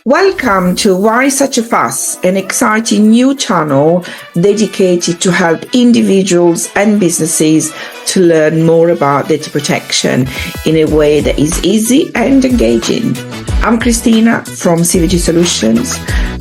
Welcome to Why Such a Fuss, an exciting new channel dedicated to help individuals and businesses to learn more about data protection in a way that is easy and engaging. I'm Christina from CVG Solutions,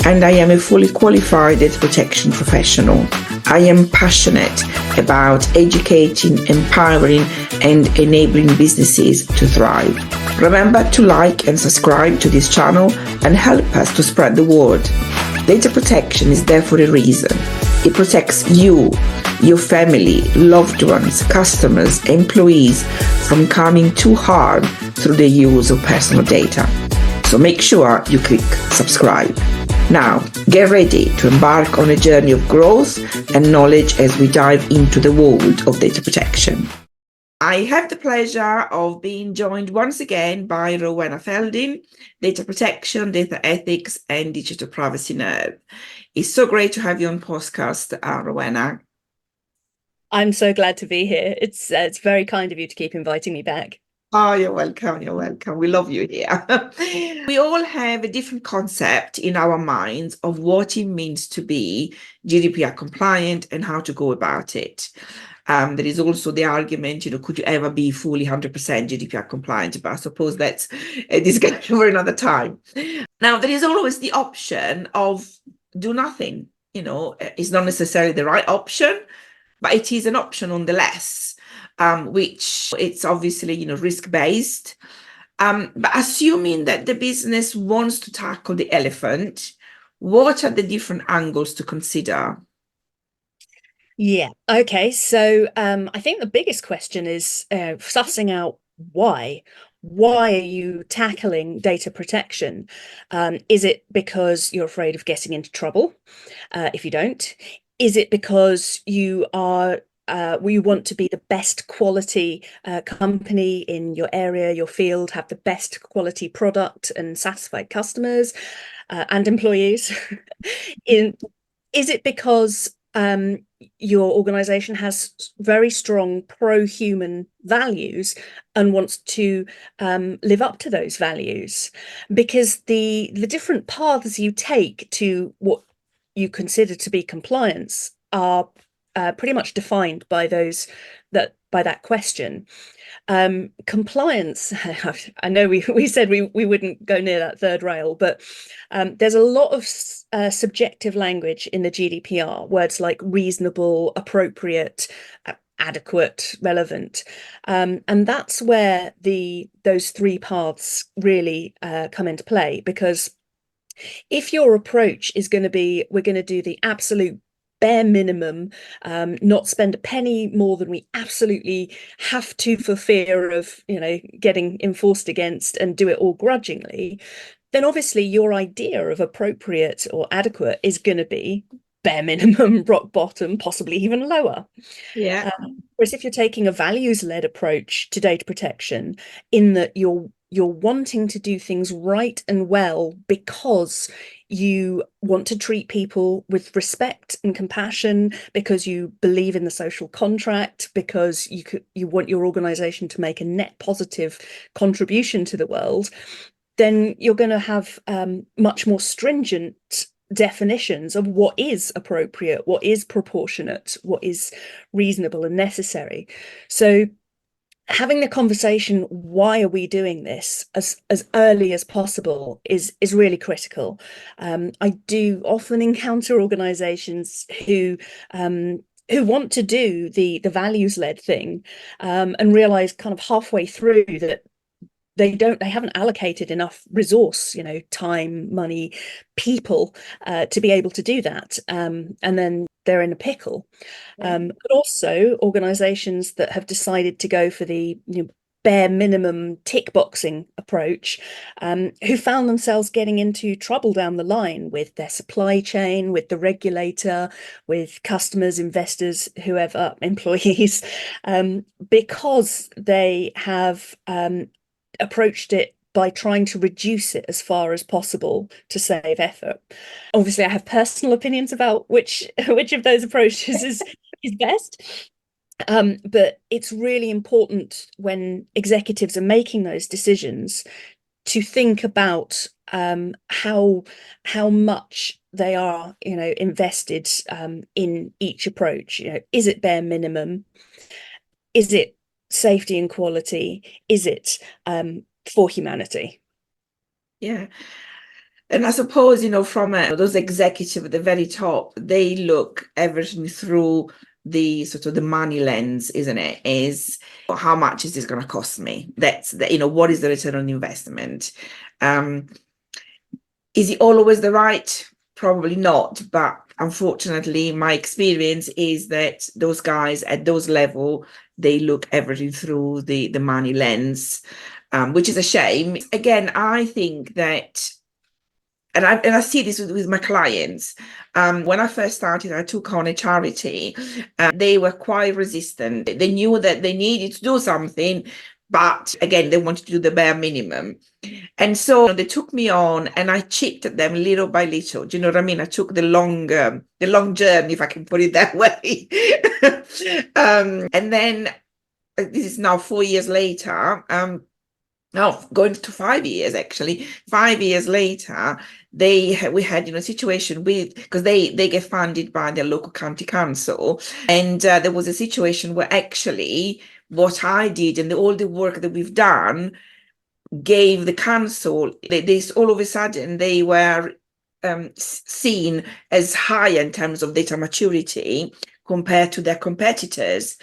and I am a fully qualified data protection professional. I am passionate about educating, empowering, and enabling businesses to thrive. Remember to like and subscribe to this channel and help us to spread the word. Data protection is there for a reason. It protects you, your family, loved ones, customers, employees from coming to harm through the use of personal data. So make sure you click subscribe. Now, get ready to embark on a journey of growth and knowledge as we dive into the world of data protection. I have the pleasure of being joined once again by Rowenna Fielding, data protection, data ethics, and digital privacy nerd. It's so great to have you on podcast, Rowenna. I'm so glad to be here. It's very kind of you to keep inviting me back. Oh, you're welcome. You're welcome. We love you here. We all have a different concept in our minds of what it means to be GDPR compliant and how to go about it. There is also the argument, could you ever be fully 100% GDPR compliant? But I suppose that's a discussion for another time. Now, there is always the option of do nothing. It's not necessarily the right option, but it is an option nonetheless, which it's obviously, risk-based. But assuming that the business wants to tackle the elephant, what are the different angles to consider? Yeah. Okay. So I think the biggest question is sussing out why. Why are you tackling data protection? Is it because you're afraid of getting into trouble? If you don't, is it because you want to be the best quality company in your area, your field, have the best quality product and satisfied customers and employees? Is it because your organization has very strong pro-human values and wants to live up to those values? Because the different paths you take to what you consider to be compliance are pretty much defined by that question. Compliance, I know we said we wouldn't go near that third rail, but there's a lot of subjective language in the GDPR, words like reasonable, appropriate, adequate, relevant, and that's where those three paths really come into play. Because if your approach is going to be, we're going to do the absolute bare minimum, not spend a penny more than we absolutely have to for fear of getting enforced against, and do it all grudgingly, then obviously your idea of appropriate or adequate is going to be bare minimum, rock bottom, possibly even lower. Yeah. Whereas if you're taking a values-led approach to data protection, in that you're wanting to do things right and well because you want to treat people with respect and compassion, because you believe in the social contract, because you want your organization to make a net positive contribution to the world, then you're going to have much more stringent definitions of what is appropriate, what is proportionate, what is reasonable and necessary. So having the conversation, why are we doing this, as early as possible is really critical. I do often encounter organizations who want to do the values-led thing, and realize kind of halfway through that they haven't allocated enough resource, time, money, people, to be able to do that, and then they're in a pickle. But also organizations that have decided to go for the bare minimum tick boxing approach, who found themselves getting into trouble down the line with their supply chain, with the regulator, with customers, investors, whoever, employees, because they have approached it by trying to reduce it as far as possible to save effort. Obviously, I have personal opinions about which of those approaches is best. But it's really important when executives are making those decisions to think about how much they are, invested in each approach. Is it bare minimum? Is it safety and quality? Is it for humanity? Yeah. And I suppose, from those executives at the very top, they look everything through the sort of the money lens, isn't it? Is how much is this going to cost me? That's what is the return on investment? Um, is it always the right? Probably not, but unfortunately, my experience is that those guys at those level, they look everything through the money lens, which is a shame. Again, I think that and I see this with my clients. When I first started, I took on a charity. They were quite resistant. They knew that they needed to do something, but again, they wanted to do the bare minimum. And so they took me on, and I chipped at them little by little. Do you know what I mean? I took the long journey, if I can put it that way. And then this is now 4 years later. Now going to 5 years, actually 5 years later, we had a situation with, because they get funded by their local county council, and there was a situation where actually what I did and all the work that we've done gave the council this, all of a sudden they were seen as higher in terms of data maturity compared to their competitors.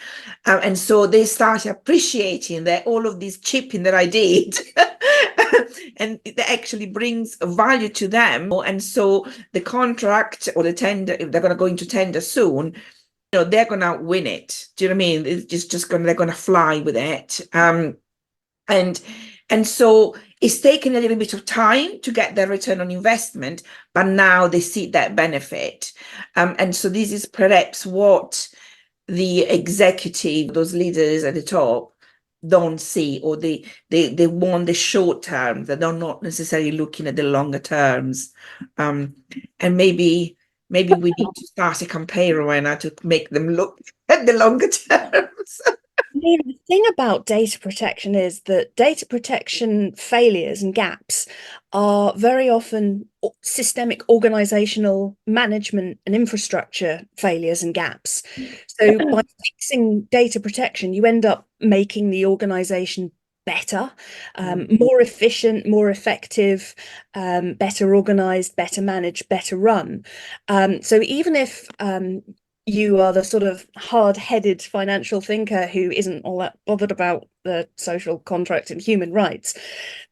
And so they started appreciating that all of this chipping that I did and it actually brings value to them. And so the contract or the tender, if they're going to go into tender soon, they're going to win it. Do you know what I mean? It's just going, they're going to fly with it. And so it's taken a little bit of time to get their return on investment, but now they see that benefit. And so this is perhaps what the executive, those leaders at the top, don't see, or they want the short term. They're not necessarily looking at the longer terms. And maybe we need to start a campaign, Rowenna, to make them look at the longer terms. I mean, the thing about data protection is that data protection failures and gaps are very often systemic organizational management and infrastructure failures and gaps. So by fixing data protection, you end up making the organization better, more efficient, more effective, better organized, better managed, better run. So even if you are the sort of hard-headed financial thinker who isn't all that bothered about the social contract and human rights,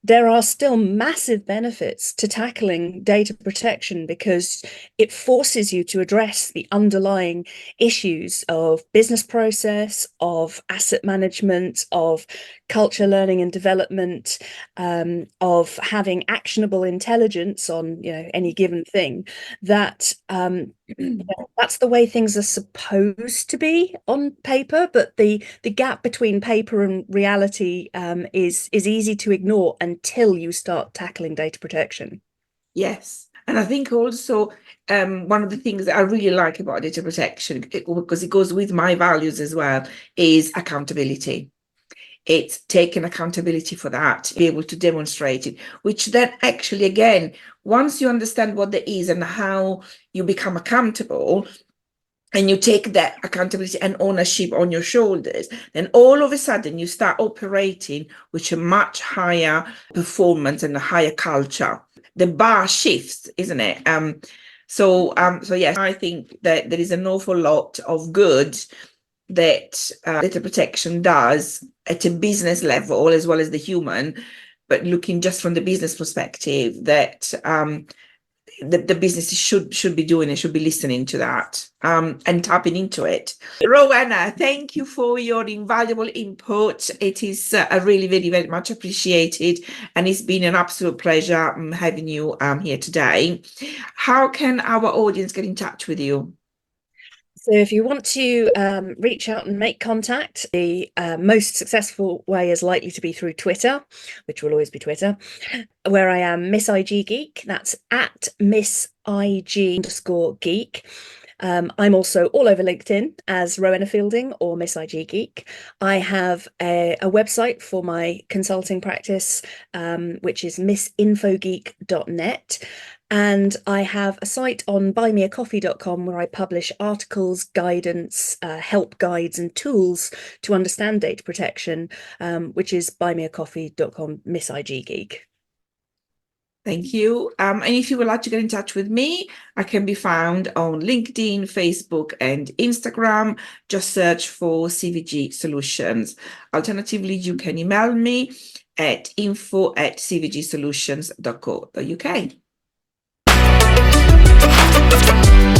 there are still massive benefits to tackling data protection because it forces you to address the underlying issues of business process, of asset management, of culture, learning and development, of having actionable intelligence on any given thing. That that's the way things are supposed to be on paper, but the gap between paper and reality is easy to ignore until you start tackling data protection. Yes. And I think also one of the things that I really like about data protection, because it goes with my values as well, is accountability. It's taking accountability for that, be able to demonstrate it, which then actually, again, once you understand what that is and how you become accountable, and you take that accountability and ownership on your shoulders, then all of a sudden you start operating with a much higher performance and a higher culture. The bar shifts, isn't it? So yes, I think that there is an awful lot of good that data protection does at a business level as well as the human, but looking just from the business perspective, that the businesses should be doing it, should be listening to that, and tapping into it. Rowenna, thank you for your invaluable input. It is really very, very much appreciated, and it's been an absolute pleasure having you here today. How can our audience get in touch with you? So if you want to reach out and make contact, the most successful way is likely to be through Twitter, which will always be Twitter, where I am Miss IG Geek. That's at Miss IG_Geek. I'm also all over LinkedIn as Rowenna Fielding or Miss IG Geek. I have a website for my consulting practice, which is missinfogeek.net. And I have a site on buymeacoffee.com where I publish articles, guidance, help guides and tools to understand data protection, which is buymeacoffee.com Miss IG Geek. Thank you. And if you would like to get in touch with me, I can be found on LinkedIn, Facebook, and Instagram. Just search for CVG Solutions. Alternatively, you can email me at info@cvgsolutions.co.uk.